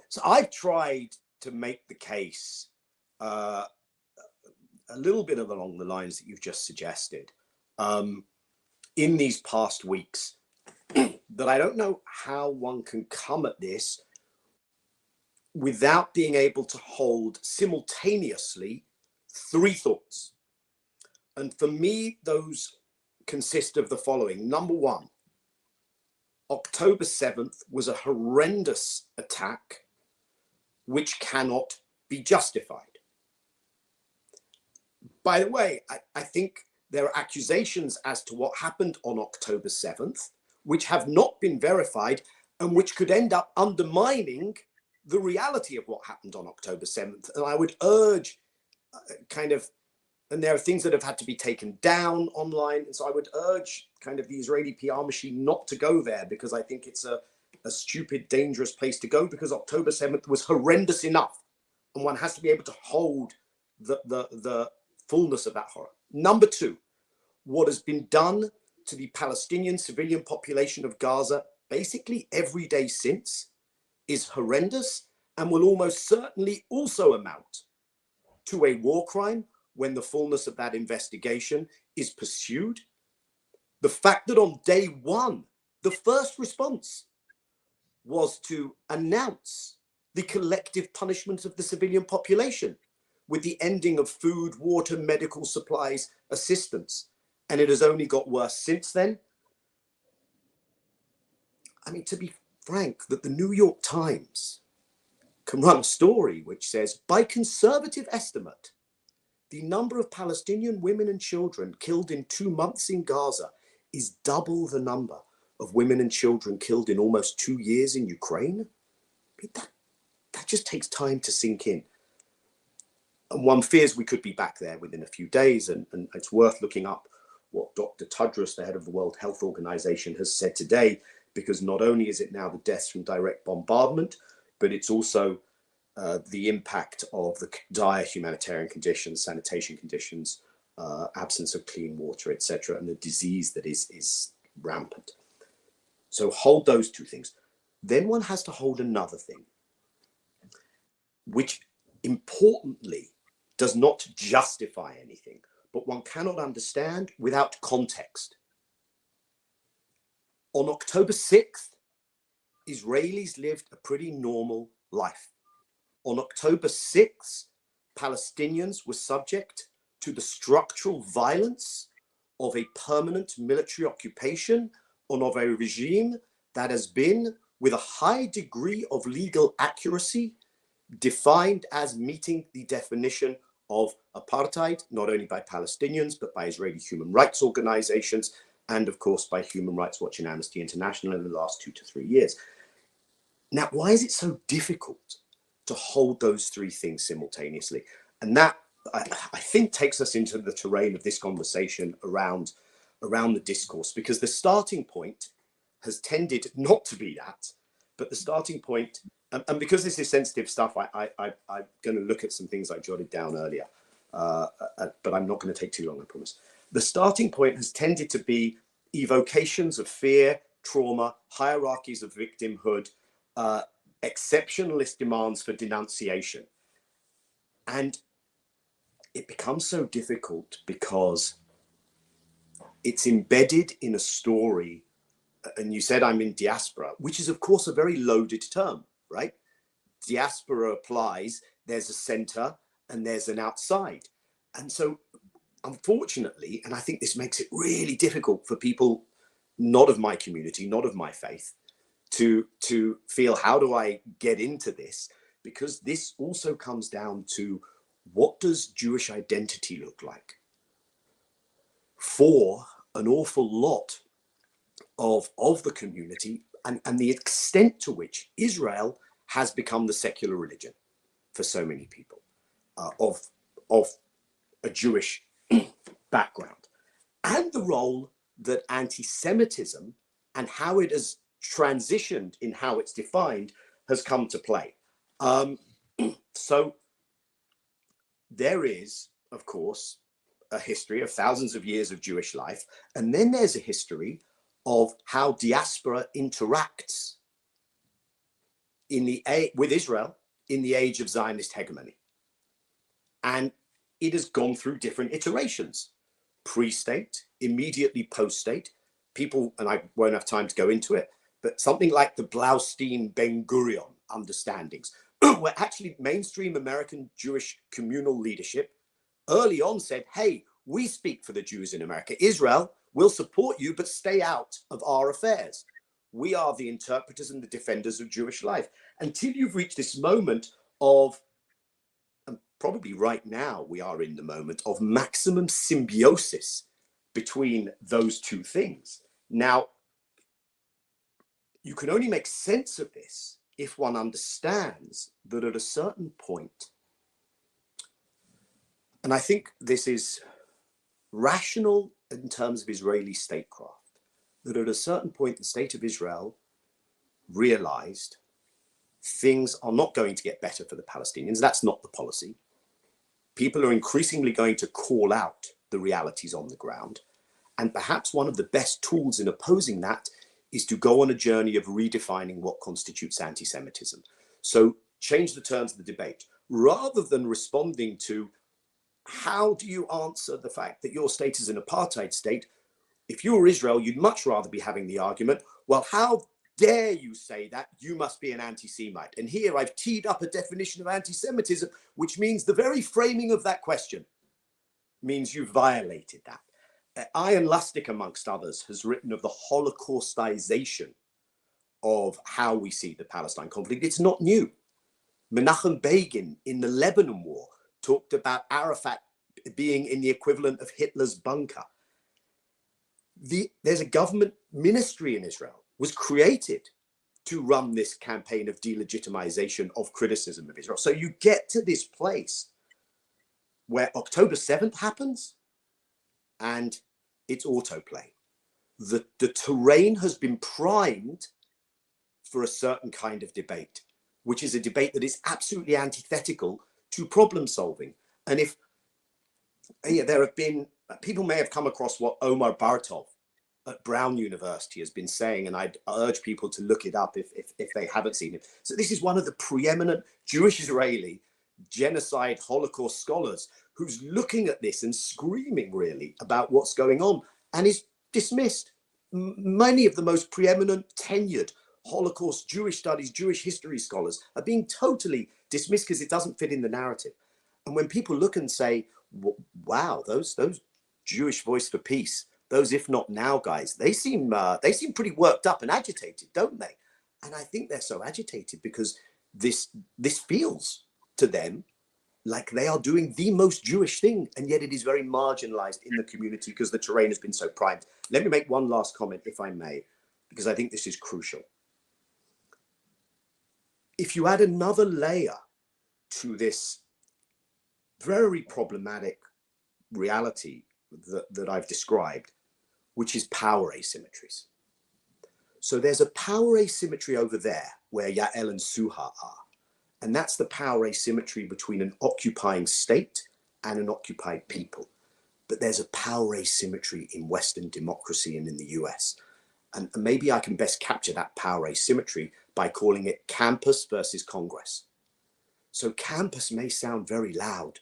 So I've tried to make the case a little bit of along the lines that you've just suggested in these past weeks, that I don't know how one can come at this without being able to hold simultaneously three thoughts. And for me, those consist of the following. Number one, October 7th was a horrendous attack which cannot be justified. By the way, I think there are accusations as to what happened on October 7th, which have not been verified and which could end up undermining the reality of what happened on October 7th. And I would urge and there are things that have had to be taken down online. And so I would urge kind of the Israeli PR machine not to go there, because I think it's a stupid, dangerous place to go, because October 7th was horrendous enough. And one has to be able to hold the fullness of that horror. Number two, what has been done to the Palestinian civilian population of Gaza basically every day since is horrendous and will almost certainly also amount to a war crime when the fullness of that investigation is pursued. The fact that on day one, the first response was to announce the collective punishment of the civilian population with the ending of food, water, medical supplies, assistance. And it has only got worse since then. I mean, to be frank, that the New York Times can run a story which says, by conservative estimate, the number of Palestinian women and children killed in 2 months in Gaza is double the number of women and children killed in almost 2 years in Ukraine. I mean, that just takes time to sink in. And one fears we could be back there within a few days. And it's worth looking up what Dr. Tedros, the head of the World Health Organization, has said today, because not only is it now the deaths from direct bombardment, but it's also the impact of the dire humanitarian conditions, sanitation conditions, absence of clean water, etc., and the disease that is rampant. So hold those two things. Then one has to hold another thing, which importantly does not justify anything, but one cannot understand without context. On October 6th, Israelis lived a pretty normal life. On October 6th, Palestinians were subject to the structural violence of a permanent military occupation and of a regime that has been, with a high degree of legal accuracy, defined as meeting the definition of apartheid, not only by Palestinians, but by Israeli human rights organizations, and of course by Human Rights Watch and Amnesty International in the last 2 to 3 years. Now, why is it so difficult to hold those three things simultaneously? And that, I think, takes us into the terrain of this conversation around the discourse, because the starting point has tended not to be that, but the starting point, and because this is sensitive stuff, I'm going to look at some things I jotted down earlier, but I'm not going to take too long, I promise. The starting point has tended to be evocations of fear, trauma, hierarchies of victimhood, exceptionalist demands for denunciation. And it becomes so difficult because it's embedded in a story. And you said I'm in diaspora, which is, of course, a very loaded term, right? Diaspora applies, there's a center and there's an outside. And so, unfortunately, and I think this makes it really difficult for people not of my community, not of my faith, to feel, how do I get into this? Because this also comes down to, what does Jewish identity look like for an awful lot of the community, and the extent to which Israel has become the secular religion for so many people of a Jewish background, and the role that anti-Semitism and how it has transitioned in how it's defined has come to play. So there is, of course, a history of thousands of years of Jewish life, and then there's a history of how diaspora interacts with Israel in the age of Zionist hegemony. And it has gone through different iterations, pre-state, immediately post-state. People, and I won't have time to go into it, but something like the Blaustein-Ben Gurion understandings, where actually mainstream American Jewish communal leadership early on said, hey, we speak for the Jews in America. Israel will support you, but stay out of our affairs. We are the interpreters and the defenders of Jewish life. Until you've reached this moment of, and probably right now we are in the moment of maximum symbiosis between those two things. Now, you can only make sense of this if one understands that at a certain point, and I think this is rational in terms of Israeli statecraft, that at a certain point, the state of Israel realized things are not going to get better for the Palestinians. That's not the policy. People are increasingly going to call out the realities on the ground. And perhaps one of the best tools in opposing that is to go on a journey of redefining what constitutes anti-Semitism. So change the terms of the debate. Rather than responding to how do you answer the fact that your state is an apartheid state, if you were Israel, you'd much rather be having the argument, well, how dare you say that? You must be an anti-Semite. And here I've teed up a definition of anti-Semitism, which means the very framing of that question means you've violated that. Ian Lustig, amongst others, has written of the Holocaustization of how we see the Palestine conflict. It's not new. Menachem Begin in the Lebanon War talked about Arafat being in the equivalent of Hitler's bunker. There's a government ministry in Israel was created to run this campaign of delegitimization of criticism of Israel. So you get to this place where October 7th happens and it's autoplay. The terrain has been primed for a certain kind of debate, which is a debate that is absolutely antithetical to problem solving. And if there have been, people may have come across what Omar Bartov at Brown University has been saying, and I'd urge people to look it up if they haven't seen it. So this is one of the preeminent Jewish Israeli genocide Holocaust scholars who's looking at this and screaming really about what's going on, and is dismissed. Many of the most preeminent tenured Holocaust Jewish studies, Jewish history scholars are being totally dismissed because it doesn't fit in the narrative. And when people look and say, wow, those Jewish Voice for Peace, those if not now guys, they seem pretty worked up and agitated, don't they? And I think they're so agitated because this feels to them like they are doing the most Jewish thing, and yet it is very marginalized in the community because the terrain has been so primed. Let me make one last comment, if I may, because I think this is crucial. If you add another layer to this very problematic reality that I've described, which is power asymmetries. So there's a power asymmetry over there where Yael and Suha are. And that's the power asymmetry between an occupying state and an occupied people. But there's a power asymmetry in Western democracy and in the US. And maybe I can best capture that power asymmetry by calling it campus versus Congress. So campus may sound very loud,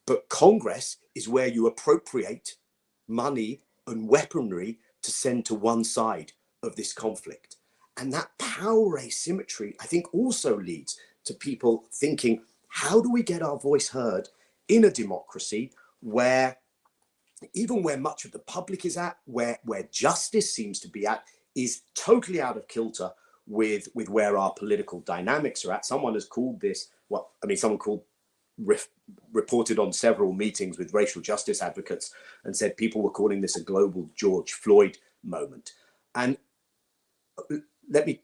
but Congress is where you appropriate money and weaponry to send to one side of this conflict. And that power asymmetry, I think, also leads to people thinking, how do we get our voice heard in a democracy where, even where much of the public is at, where justice seems to be at, is totally out of kilter with where our political dynamics are at. Someone has called this, reported on several meetings with racial justice advocates and said people were calling this a global George Floyd moment. And let me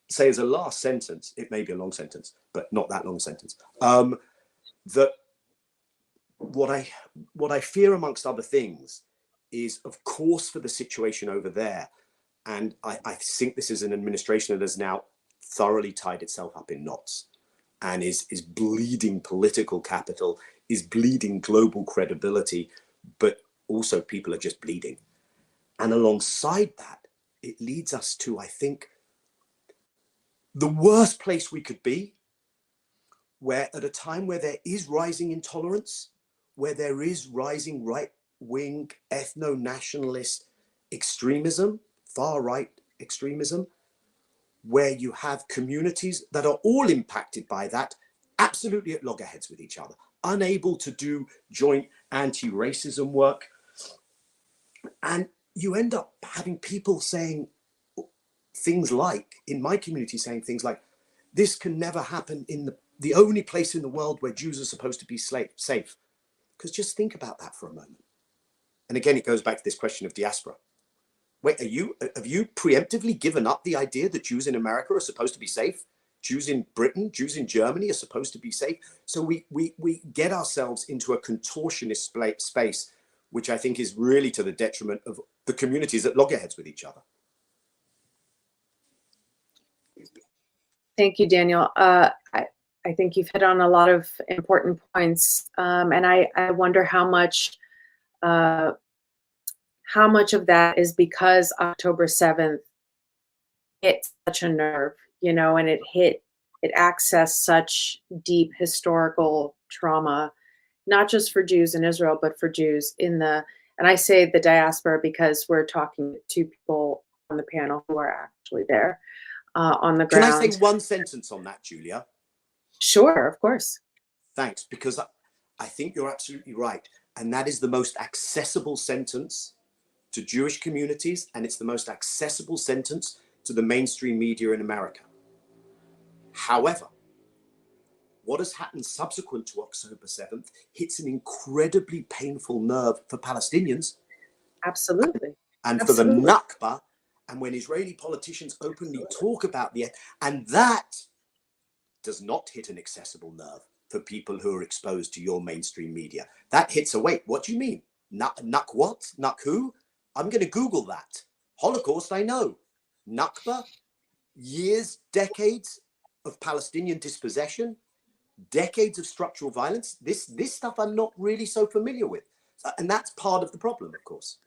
say as a last sentence, it may be a long sentence, but not that long sentence, that what I fear, amongst other things, is, of course, for the situation over there, and I think this is an administration that has now thoroughly tied itself up in knots and is bleeding political capital, is bleeding global credibility, but also people are just bleeding. And alongside that, it leads us to, I think, the worst place we could be, where at a time where there is rising intolerance, where there is rising right-wing ethno-nationalist extremism, far-right extremism, where you have communities that are all impacted by that, absolutely at loggerheads with each other, unable to do joint anti-racism work. And you end up having people saying things like, in my community, saying things like, this can never happen in the only place in the world where Jews are supposed to be safe. Because just think about that for a moment. And again, it goes back to this question of diaspora. Wait, have you preemptively given up the idea that Jews in America are supposed to be safe? Jews in Britain, Jews in Germany are supposed to be safe. So we get ourselves into a contortionist space, which I think is really to the detriment of the communities at loggerheads with each other. Thank you, Daniel. I think you've hit on a lot of important points, and I wonder how much of that is because October 7th hit such a nerve, you know, and it accessed such deep historical trauma, not just for Jews in Israel, but for Jews and I say the diaspora because we're talking to people on the panel who are actually there on the ground. Can I say one sentence on that, Julia? Sure, of course. Thanks, because I think you're absolutely right. And that is the most accessible sentence to Jewish communities, and it's the most accessible sentence to the mainstream media in America. However, what has happened subsequent to October 7th hits an incredibly painful nerve for Palestinians. Absolutely. And Absolutely. for the Nakba, and when Israeli politicians openly talk about and that does not hit an accessible nerve for people who are exposed to your mainstream media. That hits a wait. What do you mean? Nuck what? Nuck who? I'm going to Google that. Holocaust, I know. Nakba, years, decades of Palestinian dispossession, decades of structural violence. This stuff I'm not really so familiar with. And that's part of the problem, of course.